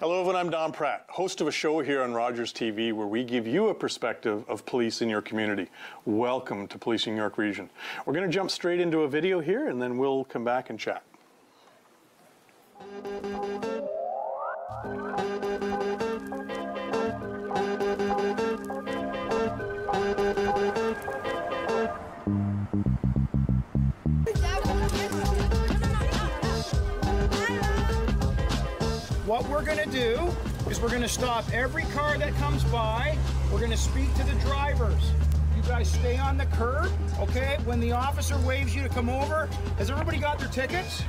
Hello everyone, I'm Don Pratt, host of a show here on Rogers TV where we give you a perspective of police in your community. Welcome to Policing York Region. We're going to jump straight into a video here and then we'll come back and chat. What we're going to do is we're going to stop every car that comes by. We're going to speak to the drivers. You guys stay on the curb, okay? When the officer waves you to come over, has everybody got their tickets?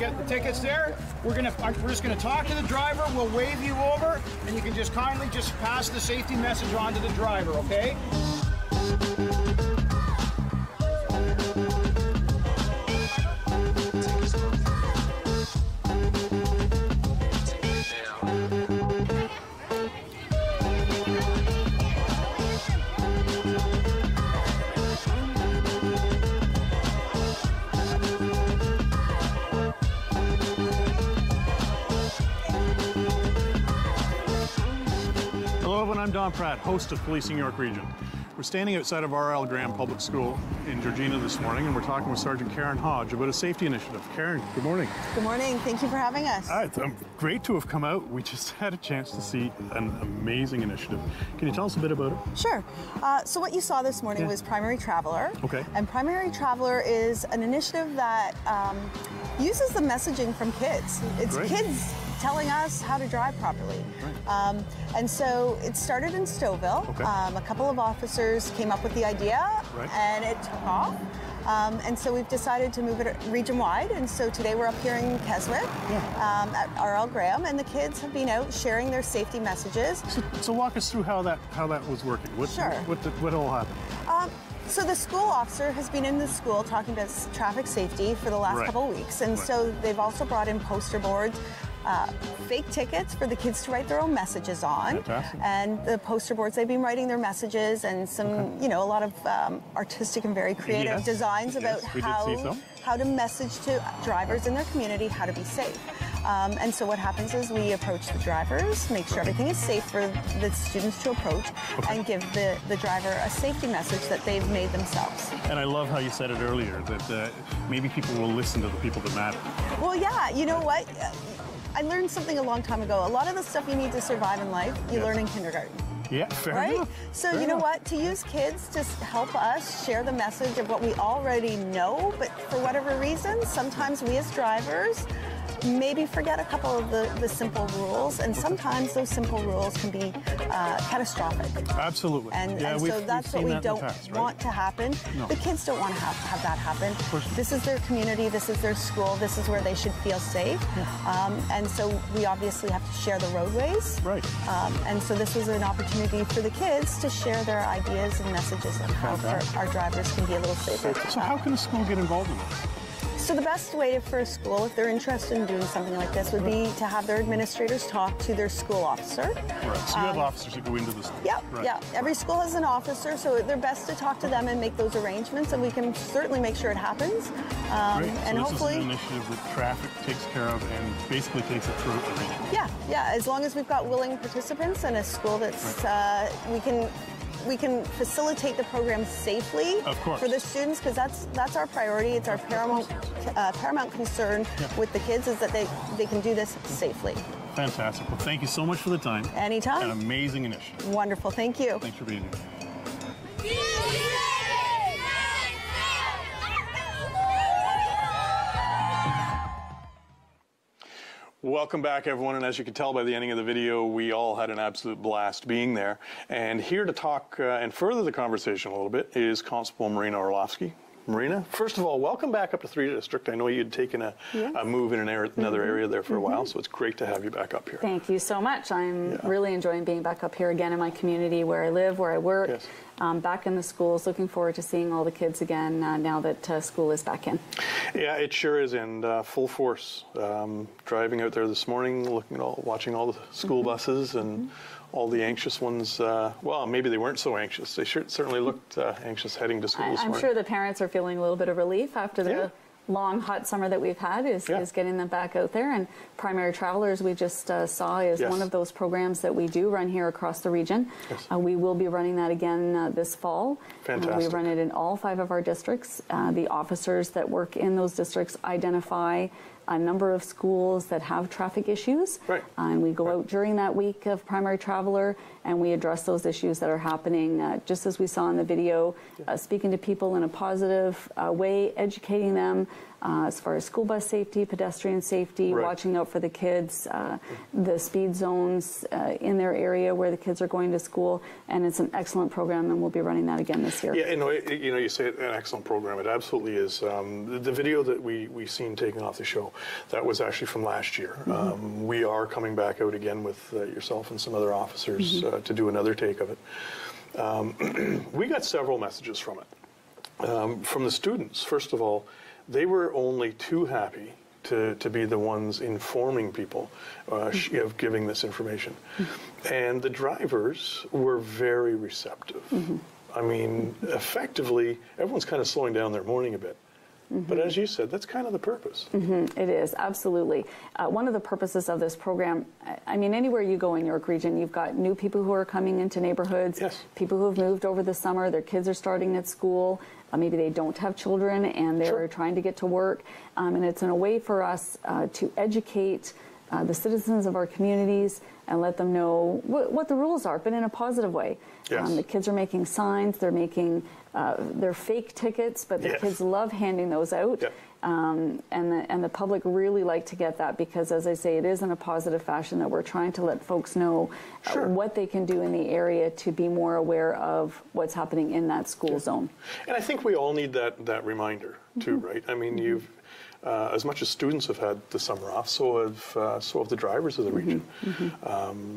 Get the tickets there. We're just going to talk to the driver. We'll wave you over, and you can just kindly just pass the safety message on to the driver, okay? I'm Don Pratt, host of Policing York Region. We're standing outside of R.L. Graham Public School in Georgina this morning, and we're talking with Sergeant Karen Hodge about a safety initiative. Karen, good morning. Good morning. Thank you for having us. Great to have come out. We just had a chance to see an amazing initiative. Can you tell us a bit about it? Sure. So what you saw this morning was Primary Traveler. Okay. And Primary Traveler is an initiative that uses the messaging from kids. It's Great. Kids telling us how to drive properly. Right. And so it started in Stouffville. Okay. A couple of officers came up with the idea, Right. and it took off. And so we've decided to move it region-wide, and so today we're up here in Keswick at R.L. Graham, and the kids have been out sharing their safety messages. So walk us through how that was working. Sure. What all happened? So the school officer has been in the school talking about traffic safety for the last Right. couple of weeks, and so they've also brought in poster boards, fake tickets for the kids to write their own messages on. Fantastic. And the poster boards, they've been writing their messages and some, you know, a lot of artistic and very creative Yes. designs about Yes, we did see some. how to message to drivers in their community how to be safe. And so what happens is we approach the drivers, make sure everything is safe for the students to approach, and give the driver a safety message that they've made themselves. And I love how you said it earlier, that maybe people will listen to the people that matter. Well, yeah, you know what? I learned something a long time ago. A lot of the stuff you need to survive in life, you learn in kindergarten. Yeah, fair Right? enough. So Fair you know enough. what? To use kids to help us share the message of what we already know, but for whatever reason, sometimes we as drivers maybe forget a couple of the simple rules, and sometimes those simple rules can be catastrophic. Absolutely. And we've so that's what seen we that in the don't past, right? want to happen. No. The kids don't want to have that happen. course not. This is their community, this is their school, this is where they should feel safe. And so we obviously have to share the roadways. Right. And so this was an opportunity for the kids to share their ideas and messages on how our drivers can be a little safer. So how can a school get involved in this? So the best way for a school, if they're interested in doing something like this, would be to have their administrators talk to their school officer. Right. So you have officers who go into the school. Yeah, Right. yeah. Every school has an officer, so they're best to talk to them and make those arrangements, and we can certainly make sure it happens. Great. And so hopefully, this is an initiative that traffic takes care of and basically takes it through the region. yeah. As long as we've got willing participants and a school that's we can facilitate the program safely Of course. for the students, because that's our priority. It's our paramount concern with the kids is that they can do this safely. Fantastic. Well, thank you so much for the time. Anytime. An amazing initiative. Wonderful. Thank you. Thanks for being here. Welcome back, everyone, and as you can tell by the ending of the video, we all had an absolute blast being there. And here to talk and further the conversation a little bit is Constable Marina Orlovsky. Marina, first of all, welcome back up to 3 District. I know you'd taken a move in another area there for a while, so it's great to have you back up here. Thank you so much. I'm really enjoying being back up here again in my community where I live, where I work. Yes. Back in the schools, looking forward to seeing all the kids again now that school is back in. Yeah, it sure is, and full force. Driving out there this morning, watching all the school buses and all the anxious ones. Well, maybe they weren't so anxious. They certainly looked anxious heading to school this morning. I'm sure the parents are feeling a little bit of relief after the long, hot summer that we've had is getting them back out there. And Primary Travelers, we just saw, is one of those programs that we do run here across the region. Yes. We will be running that again this fall. Fantastic. We run it in all 5 of our districts. The officers that work in those districts identify a number of schools that have traffic issues. Right. And we go out during that week of Primary Traveler and we address those issues that are happening, just as we saw in the video, speaking to people in a positive way, educating them as far as school bus safety, pedestrian safety, watching out for the kids, the speed zones in their area where the kids are going to school. And it's an excellent program, and we'll be running that again this year. Yeah, you say an excellent program. It absolutely is. The video that we seen taking off the show, that was actually from last year. We are coming back out again with yourself and some other officers to do another take of it. We got several messages from it. From the students, first of all, they were only too happy to be the ones informing people, of giving this information. And the drivers were very receptive. I mean, effectively, everyone's kind of slowing down their morning a bit. But as you said, that's kind of the purpose. It is, absolutely. One of the purposes of this program, I mean, anywhere you go in York Region, you've got new people who are coming into neighborhoods, people who have moved over the summer, their kids are starting at school, maybe they don't have children and they're trying to get to work. And it's in a way for us to educate the citizens of our communities and let them know what the rules are, but in a positive way. The kids are making signs, they're making they're fake tickets, but the kids love handing those out. And the public really like to get that because, as I say, it is in a positive fashion that we're trying to let folks know what they can do in the area to be more aware of what's happening in that school zone. And I think we all need that reminder too, right? I mean, you've as much as students have had the summer off, so have the drivers of the region.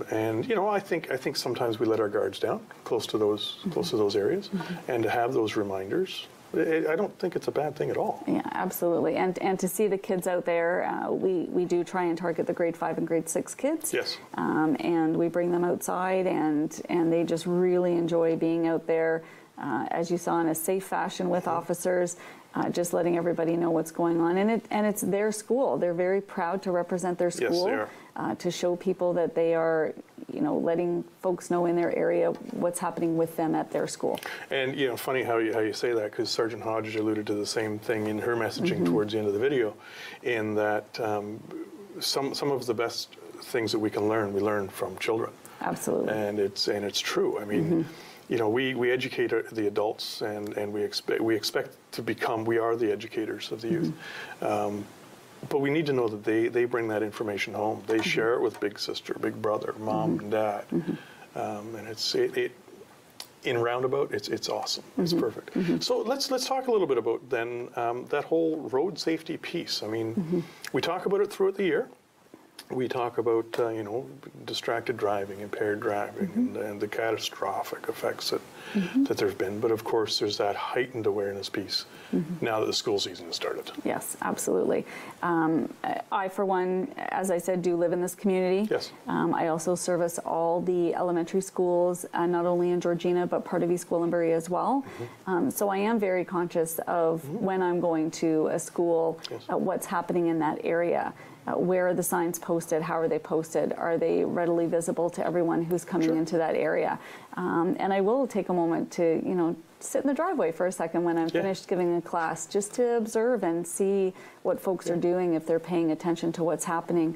And I think sometimes we let our guards down close to those areas, and to have those reminders, I don't think it's a bad thing at all. Yeah, absolutely. And to see the kids out there, we do try and target the grade 5 and grade 6 kids. Yes. And we bring them outside, and they just really enjoy being out there, as you saw, in a safe fashion with officers. Just letting everybody know what's going on. And it's their school. They're very proud to represent their school. Yes, they are. To show people that they are, letting folks know in their area what's happening with them at their school. And, funny how you say that, because Sergeant Hodge alluded to the same thing in her messaging towards the end of the video, in that some of the best things that we learn from children. Absolutely. And it's true. I mean, we educate the adults, and we expect to become, we are the educators of the youth. But we need to know that they bring that information home. They share it with big sister, big brother, mom, and dad. And in roundabout, it's awesome. It's perfect. So let's talk a little bit about then that whole road safety piece. I mean, we talk about it throughout the year. We talk about, distracted driving, impaired driving, and the catastrophic effects that there have been. But of course, there's that heightened awareness piece now that the school season has started. Yes, absolutely. I, for one, as I said, do live in this community. Yes. I also service all the elementary schools, not only in Georgina, but part of East Gwillimbury as well. So I am very conscious of when I'm going to a school, what's happening in that area. Where are the signs posted? How are they posted? Are they readily visible to everyone who's coming into that area? And I will take a moment to, sit in the driveway for a second when I'm finished giving a class, just to observe and see what folks are doing, if they're paying attention to what's happening.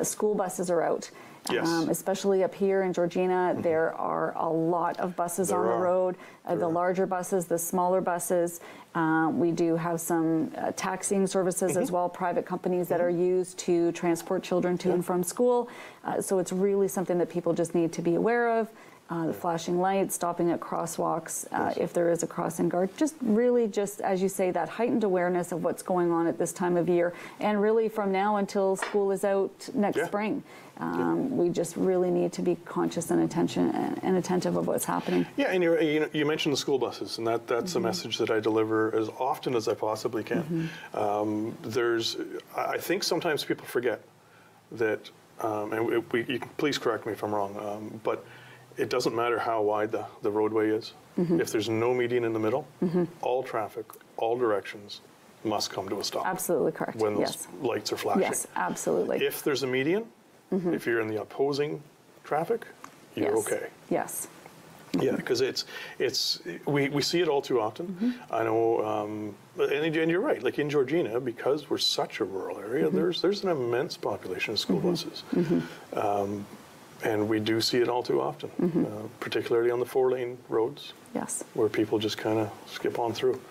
School buses are out. Especially up here in Georgina, there are a lot of buses on the road, the larger buses, the smaller buses. We do have some taxiing services as well, private companies that are used to transport children to and from school. So it's really something that people just need to be aware of. The flashing lights, stopping at crosswalks, if there is a crossing guard, just as you say, that heightened awareness of what's going on at this time of year, and really from now until school is out next spring. We just really need to be conscious and attentive of what's happening. Yeah, and you mentioned the school buses, and that's a message that I deliver as often as I possibly can. I think sometimes people forget that, and you can please correct me if I'm wrong, but it doesn't matter how wide the roadway is. If there's no median in the middle, all traffic, all directions, must come to a stop. Absolutely correct. When those Yes. lights are flashing. Yes, absolutely. If there's a median, if you're in the opposing traffic, you're Yes. okay. Yes. Yeah, because we see it all too often. I know, and you're right. Like in Georgina, because we're such a rural area, there's an immense population of school buses, and we do see it all too often, particularly on the 4-lane roads. Yes. Where people just kind of skip on through.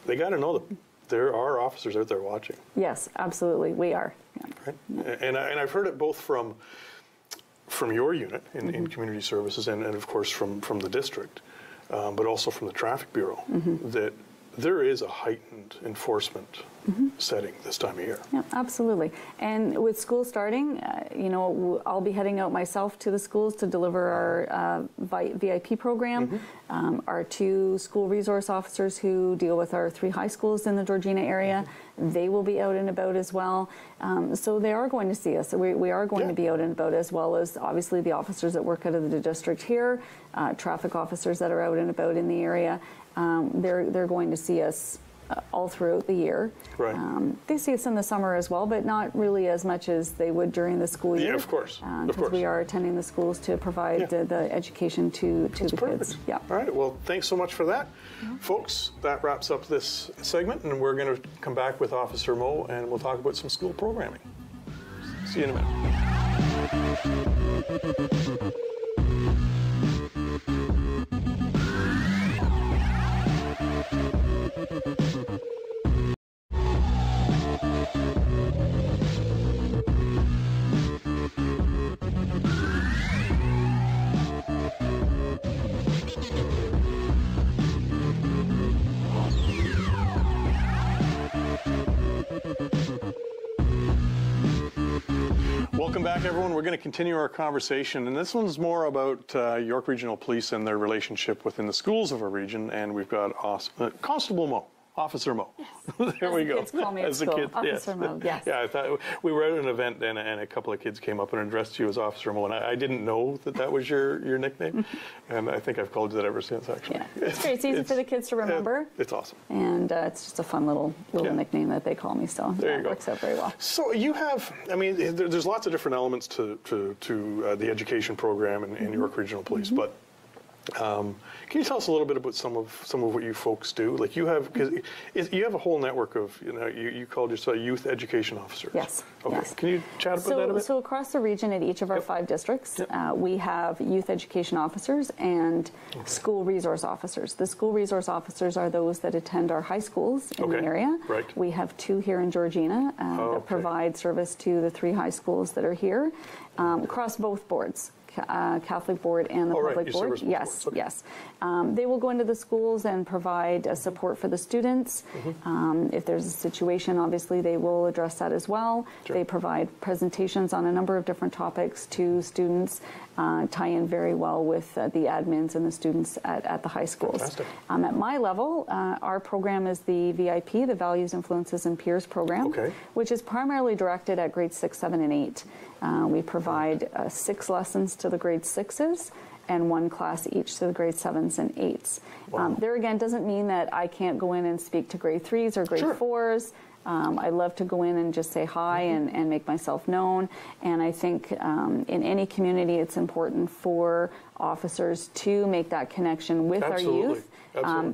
They got to know that there are officers out there watching. Yes, absolutely. We are. Yeah. Right? And I've heard it both from your unit in community services and of course from the district, but also from the traffic bureau, that there is a heightened enforcement setting this time of year. Yeah, absolutely. And with school starting, I'll be heading out myself to the schools to deliver our VIP program. Our 2 school resource officers who deal with our 3 high schools in the Georgina area, they will be out and about as well. So they are going to see us. We are going to be out and about, as well as obviously the officers that work out of the district here, traffic officers that are out and about in the area. They're going to see us all throughout the year. Right. They see us in the summer as well, but not really as much as they would during the school year. Yeah, of course. Because we are attending the schools to provide the education to the kids. Yeah. All right. Well, thanks so much for that. Folks, that wraps up this segment, and we're going to come back with Officer Moe, and we'll talk about some school programming. See you in a minute. Welcome back, everyone. We're going to continue our conversation, and this one's more about York Regional Police and their relationship within the schools of our region, and we've got Constable Moe. Officer Moe. Yes. There we go. Kids call me at school. Officer Moe, yes. Yeah, I thought we were at an event and a couple of kids came up and addressed you as Officer Moe, and I didn't know that was your nickname, and I think I've called you that ever since, actually. Yeah, it's great. It's easy for the kids to remember. It's awesome. And it's just a fun little nickname that they call me, so there you go. It works out very well. So you have, I mean, there's lots of different elements to the education program in York Regional Police, but can you tell us a little bit about some of what you folks do? Like you have, because you have a whole network of, you called yourself youth education officers. Yes. Okay. Yes. Can you chat about that a bit? So across the region, at each of our 5 districts, we have youth education officers and school resource officers. The school resource officers are those that attend our high schools in the area. Right. We have 2 here in Georgina that provide service to the 3 high schools that are here, across both boards. Catholic board and the public board. Yes, yes. They will go into the schools and provide support for the students. If there's a situation, obviously they will address that as well. Sure. They provide presentations on a number of different topics to students, tie in very well with the admins and the students at the high schools. Fantastic. At my level, our program is the VIP, the Values, Influences, and Peers program, which is primarily directed at grades 6, 7, and 8. We provide 6 lessons to the grade 6s and 1 class each to the grade 7s and 8s. Wow. There again doesn't mean that I can't go in and speak to grade 3s or grade 4s. I love to go in and just say hi and make myself known. And I think in any community it's important for officers to make that connection with our youth.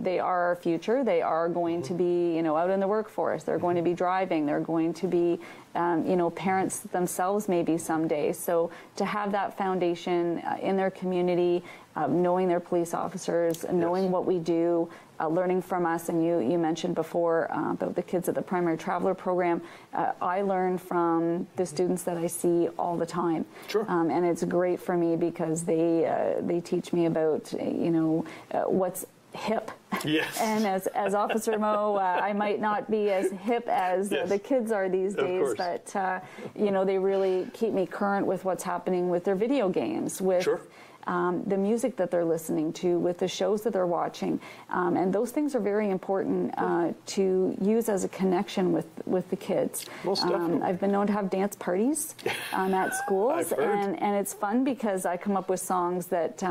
They are our future. They are going to be, out in the workforce. They're going to be driving. They're going to be, parents themselves maybe someday. So to have that foundation in their community, knowing their police officers, knowing what we do, learning from us, and you mentioned before about the kids at the Primary Traveler program. I learn from the students that I see all the time. Sure. And it's great for me because they teach me about, what's hip. Yes. And as Officer Moe, I might not be as hip as the kids are these days, but they really keep me current with what's happening with their video games, with the music that they're listening to, with the shows that they're watching, and those things are very important to use as a connection with the kids. Most definitely. I've been known to have dance parties at schools, and it's fun because I come up with songs that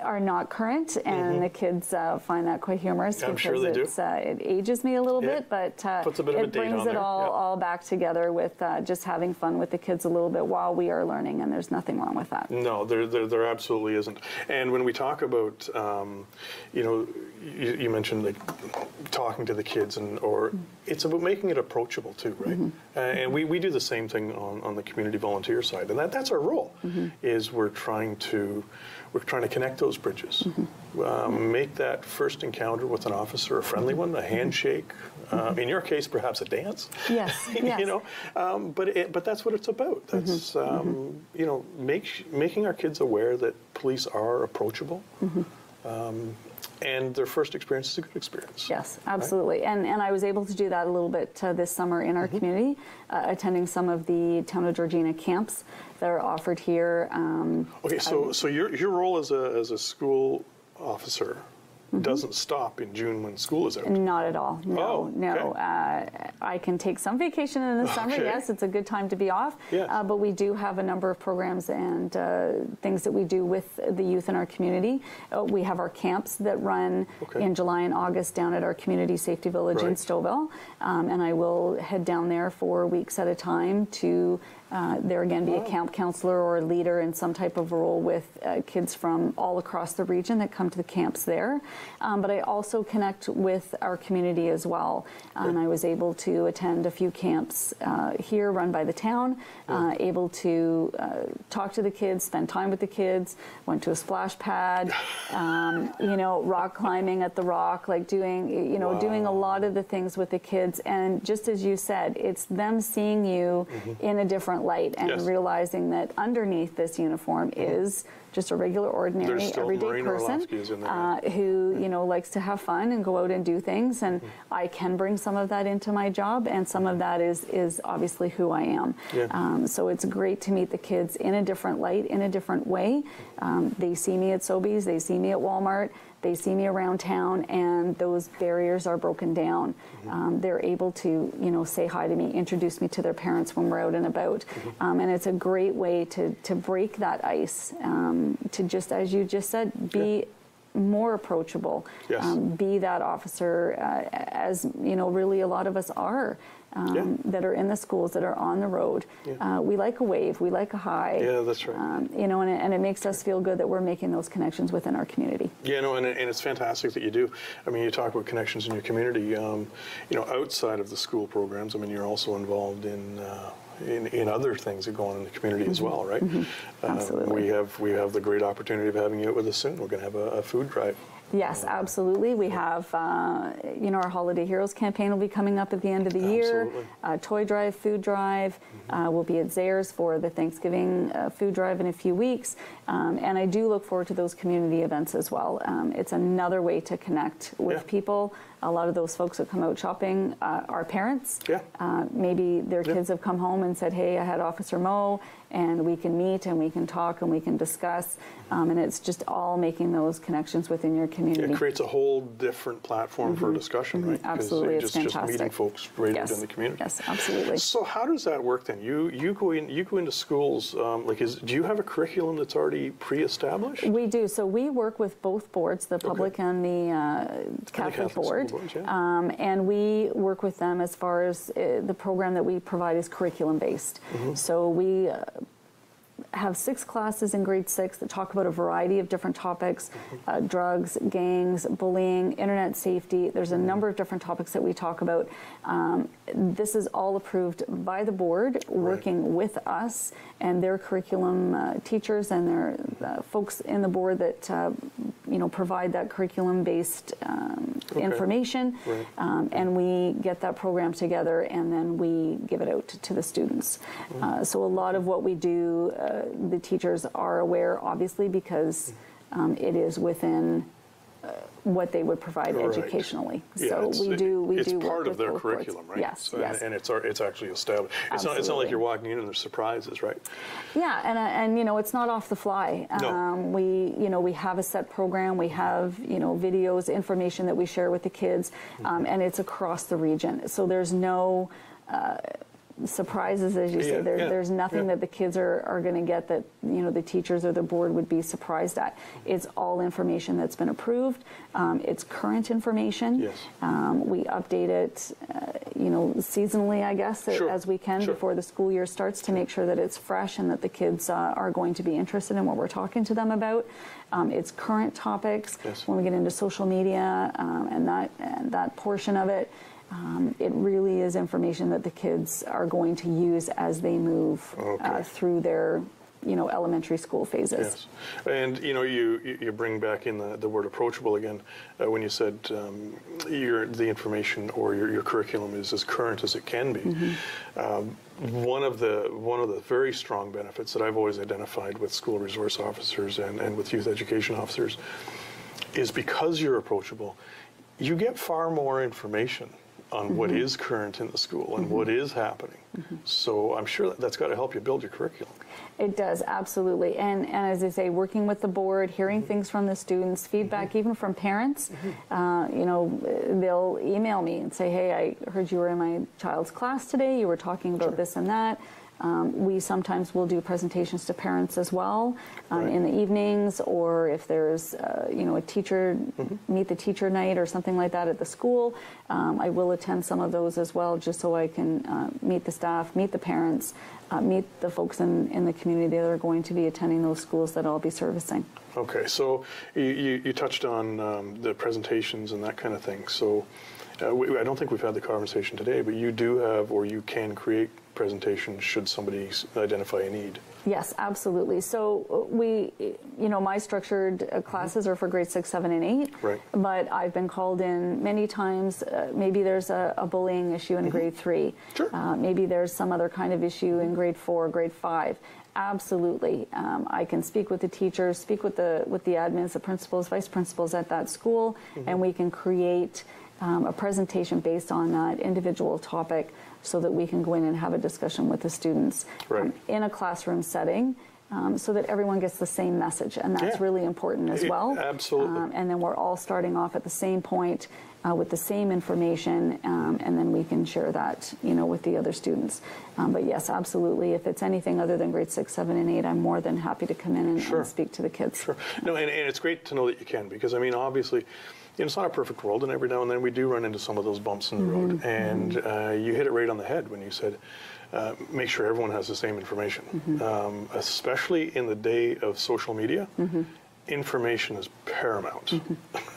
are not current, and the kids find that quite humorous I'm because sure they do. It ages me a little bit, but Puts a bit of a it date brings on it there. all back together with just having fun with the kids a little bit while we are learning, and there's nothing wrong with that. No, there absolutely isn't. And when we talk about, you know, you mentioned like talking to the kids, or it's about making it approachable too, right? And we do the same thing on the community volunteer side, and that's our role. Is we're trying to connect those bridges, make that first encounter with an officer a friendly one, a handshake. In your case, perhaps a dance. Yes, yes. You know, but that's what it's about. That's you know, making our kids aware that police are approachable. And their first experience is a good experience. Yes, absolutely. Right? And I was able to do that a little bit this summer in our community, attending some of the Town of Georgina camps that are offered here. Okay, so your role as a school officer doesn't stop in June when school is out. Not at all. No, Oh, no. okay. I can take some vacation in the summer. Okay. Yes, it's a good time to be off. Yes. But we do have a number of programs and things that we do with the youth in our community. We have our camps that run in July and August down at our Community Safety Village in Stouffville. And I will head down there for weeks at a time to there again be a camp counselor or a leader in some type of role with kids from all across the region that come to the camps there. But I also connect with our community as well. And I was able to attend a few camps here run by the town, able to talk to the kids, spend time with the kids, went to a splash pad, you know, rock climbing at the Rock, like doing, you know, doing a lot of the things with the kids. And just as you said, it's them seeing you in a different light and realizing that underneath this uniform is just a regular, ordinary, everyday person who, you know, likes to have fun and go out and do things. And I can bring some of that into my job, and some of that is obviously who I am. So it's great to meet the kids in a different light, in a different way. They see me at Sobeys, they see me at Walmart, they see me around town, and those barriers are broken down. They're able to, you know, say hi to me, introduce me to their parents when we're out and about. And it's a great way to break that ice, to just, as you just said, be more approachable, be that officer, as, you know, really a lot of us are. That are in the schools, that are on the road. We like a wave, we like a hi. Yeah, that's right. You know, and it makes us feel good that we're making those connections within our community. Yeah, no, and it's fantastic that you do. I mean, you talk about connections in your community. You know, outside of the school programs, I mean, you're also involved in other things that go on in the community as well, right? Absolutely. We have the great opportunity of having you out with us soon. We're going to have a food drive. Yes, absolutely. We have, you know, our Holiday Heroes campaign will be coming up at the end of the year. Toy drive, food drive. We'll be at Zayre's for the Thanksgiving food drive in a few weeks. And I do look forward to those community events as well. It's another way to connect with people. A lot of those folks that come out shopping are parents. Maybe their kids have come home and said, hey, I had Officer Mo, and we can meet and we can talk and we can discuss. And it's just all making those connections within your community. It creates a whole different platform for discussion, right? Absolutely, it's fantastic. Just meeting folks right out in the community. Yes, absolutely. So how does that work then? You go into schools. Do you have a curriculum that's already pre-established? We do. So we work with both boards, the public and the Catholic board. And we work with them as far as the program that we provide is curriculum based. So we have 6 classes in grade 6 that talk about a variety of different topics, drugs, gangs, bullying, internet safety. There's a number of different topics that we talk about. This is all approved by the board, working with us and their curriculum teachers and their folks in the board that you know, provide that curriculum-based information. And we get that program together and then we give it out to the students. So a lot of what we do, the teachers are aware, obviously, because it is within what they would provide educationally. So we do it's work part of with their both curriculum, boards. right? Yes, So, yes. And it's actually established. It's not like you're walking in and there's surprises, right? Yeah, and you know, it's not off the fly. No. We have a set program. We have, you know, videos, information that we share with the kids, and it's across the region. So there's no surprises, as you say. There's nothing that the kids are going to get that, you know, the teachers or the board would be surprised at. It's all information that's been approved. It's current information. Yes. We update it, you know, seasonally, I guess, as we can before the school year starts, to make sure that it's fresh and that the kids are going to be interested in what we're talking to them about. It's current topics. Yes. When we get into social media and that portion of it, it really is information that the kids are going to use as they move through their, you know, elementary school phases. Yes, and you know, you bring back in the word approachable again when you said the information or your curriculum is as current as it can be. One of the very strong benefits that I've always identified with school resource officers and with youth education officers is because you're approachable, you get far more information on what is current in the school and what is happening. So I'm sure that's got to help you build your curriculum. It does, absolutely. And as I say, working with the board, hearing things from the students, feedback even from parents, you know, they'll email me and say, hey, I heard you were in my child's class today, you were talking about this and that. We sometimes will do presentations to parents as well in the evenings, or if there's you know, a teacher meet the teacher night or something like that at the school, I will attend some of those as well, just so I can meet the staff, meet the parents, meet the folks in the community that are going to be attending those schools that I'll be servicing. Okay, so you touched on the presentations and that kind of thing. So I don't think we've had the conversation today, but you do have, or you can create presentation should somebody identify a need. Yes, absolutely. So we, you know, my structured classes are for grades 6, 7, and 8. Right. But I've been called in many times. Maybe there's a bullying issue in grade 3. Sure. Maybe there's some other kind of issue in grade 4, grade 5. Absolutely. I can speak with the teachers, speak with the admins, the principals, vice principals at that school, and we can create a presentation based on that individual topic, so that we can go in and have a discussion with the students in a classroom setting, so that everyone gets the same message, and that's really important as well. Absolutely. And then we're all starting off at the same point with the same information, and then we can share that, you know, with the other students. But yes, absolutely. If it's anything other than grade 6, 7, and 8, I'm more than happy to come in and speak to the kids. Sure. No, and it's great to know that you can, because I mean, obviously, you know, it's not a perfect world, and every now and then we do run into some of those bumps in the road. And you hit it right on the head when you said, make sure everyone has the same information. Especially in the day of social media, information is paramount.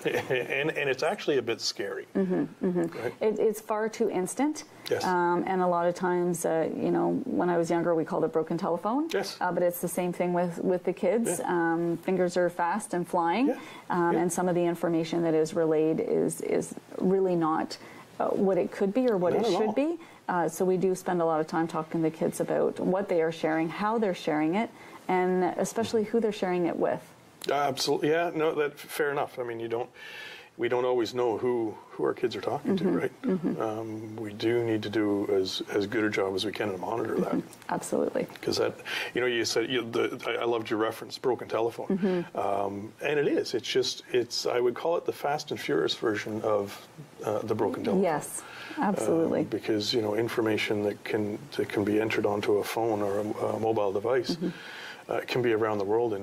And it's actually a bit scary. Right? It's far too instant. Yes. And a lot of times, you know, when I was younger, we called it broken telephone. Yes. But it's the same thing with the kids. Yeah. Fingers are fast and flying. And some of the information that is relayed is really not what it could be or what it should be. So we do spend a lot of time talking to the kids about what they are sharing, how they're sharing it, and especially who they're sharing it with. Absolutely, yeah. No, fair enough. I mean, we don't always know who our kids are talking to, right? We do need to do as good a job as we can to monitor that. Absolutely. Because that, you know, you said I loved your reference, broken telephone, and it is. It's just I would call it the Fast and Furious version of the broken telephone. Yes, absolutely. Because, you know, information that can be entered onto a phone or a mobile device can be around the world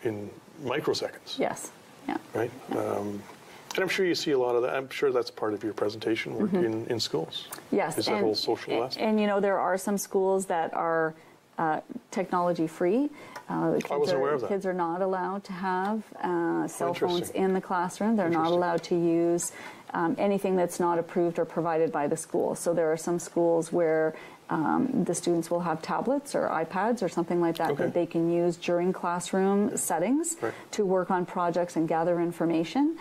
in microseconds. Yes. Yeah. Right. And I'm sure you see a lot of that. I'm sure that's part of your presentation work in schools. Yes. Is that whole social aspect. And you know, there are some schools that are technology free. I wasn't aware of that. Kids are not allowed to have cell phones in the classroom. They're not allowed to use anything that's not approved or provided by the school. So there are some schools where the students will have tablets or iPads or something like that that they can use during classroom settings to work on projects and gather information.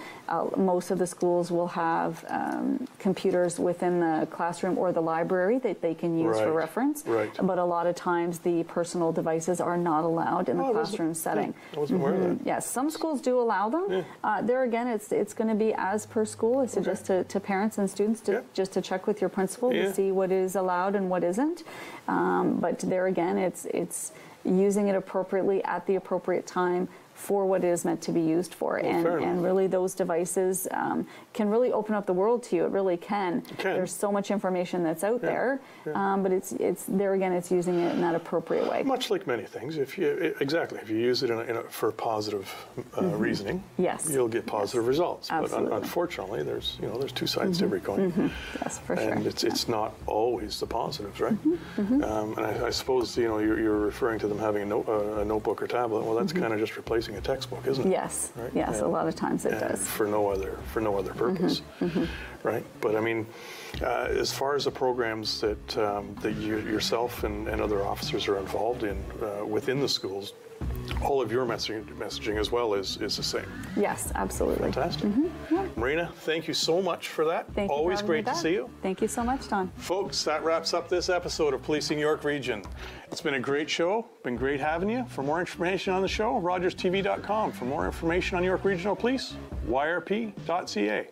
Most of the schools will have computers within the classroom or the library that they can use for reference. But a lot of times the personal devices are not allowed in the classroom setting. I wasn't aware of that. Yes, some schools do allow them. There again, it's going to be as per school. I suggest to parents and students just to check with your principal to see what is allowed and what isn't. But there again, it's using it appropriately at the appropriate time for what it is meant to be used for. And really those devices can really open up the world to you. It really can. There's so much information that's out there, but it's there again, it's using it in that appropriate way. Much like many things, if you use it for positive reasoning, you'll get positive results. Absolutely. But unfortunately, there's two sides to every coin. Yes, for sure. And it's not always the positives, right? And I suppose you're referring to them having a notebook or tablet. Well, that's kind of just replacing a textbook, isn't it? Yes. Right? Yes. A lot of times it does. For no other purpose, right? But I mean, as far as the programs that yourself and other officers are involved in within the schools, all of your messaging as well is the same. Yes, absolutely. Fantastic. Marina, thank you so much for that. Thank you. Always great to see you. Thank you so much, Don. Folks, that wraps up this episode of Policing York Region. It's been a great show. Been great having you. For more information on the show, rogerstv.com. For more information on York Regional Police, yrp.ca.